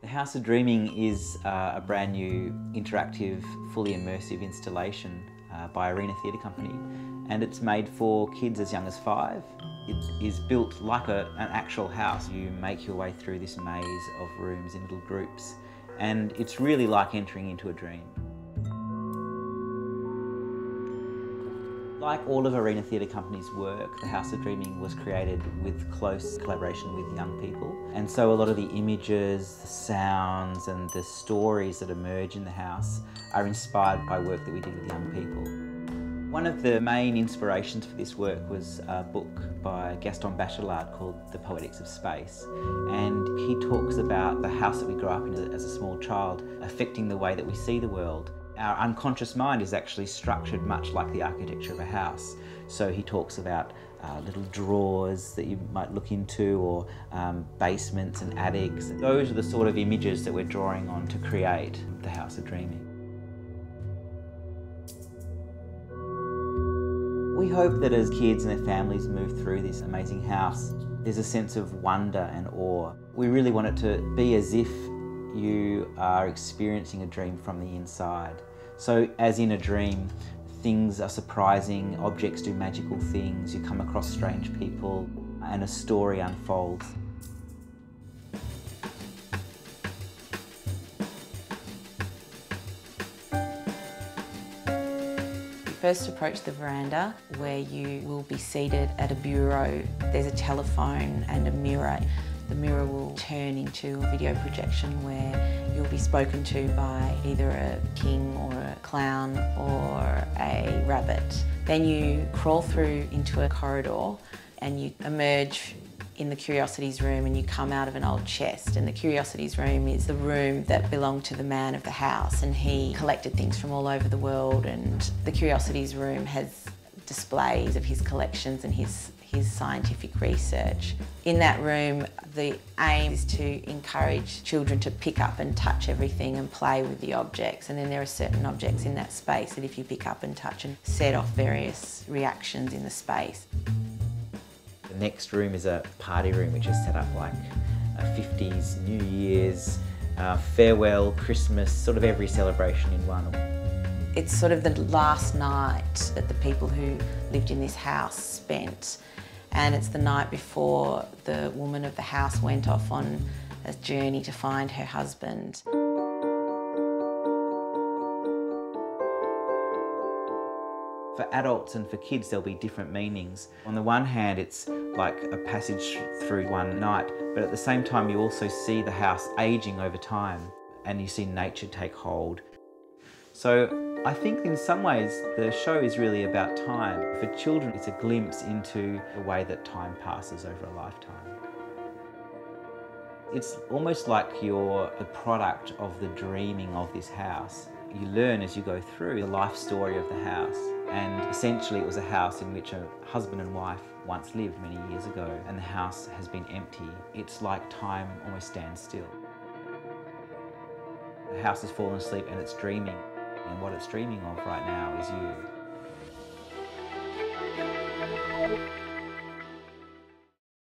The House of Dreaming is a brand new, interactive, fully immersive installation by Arena Theatre Company, and it's made for kids as young as 5. It is built like an actual house. You make your way through this maze of rooms in little groups, and it's really like entering into a dream. Like all of Arena Theatre Company's work, The House of Dreaming was created with close collaboration with young people. And so a lot of the images, the sounds and the stories that emerge in the house are inspired by work that we did with young people. One of the main inspirations for this work was a book by Gaston Bachelard called The Poetics of Space. And he talks about the house that we grew up in as a small child affecting the way that we see the world. Our unconscious mind is actually structured much like the architecture of a house. So he talks about little drawers that you might look into, or basements and attics. Those are the sort of images that we're drawing on to create the House of Dreaming. We hope that as kids and their families move through this amazing house, there's a sense of wonder and awe. We really want it to be as if you are experiencing a dream from the inside. So as in a dream, things are surprising, objects do magical things, you come across strange people, and a story unfolds. First approach the veranda, where you will be seated at a bureau. There's a telephone and a mirror. The mirror will turn into a video projection where you'll be spoken to by either a king or a clown or a rabbit. Then you crawl through into a corridor and you emerge in the Curiosities Room, and you come out of an old chest. And the Curiosities Room is the room that belonged to the man of the house, and he collected things from all over the world. And the Curiosities Room has displays of his collections and his scientific research. In that room, the aim is to encourage children to pick up and touch everything and play with the objects. And then there are certain objects in that space that if you pick up and touch and set off various reactions in the space. The next room is a party room, which is set up like a 50s, New Year's, farewell, Christmas, sort of every celebration in one. It's sort of the last night that the people who lived in this house spent, and it's the night before the woman of the house went off on a journey to find her husband. For adults and for kids, there'll be different meanings. On the one hand, it's like a passage through one night, but at the same time, you also see the house aging over time, and you see nature take hold. So I think in some ways the show is really about time. For children, it's a glimpse into the way that time passes over a lifetime. It's almost like you're the product of the dreaming of this house. You learn as you go through the life story of the house. And essentially it was a house in which a husband and wife once lived many years ago, and the house has been empty. It's like time almost stands still. The house has fallen asleep and it's dreaming. And what it's dreaming of right now is you.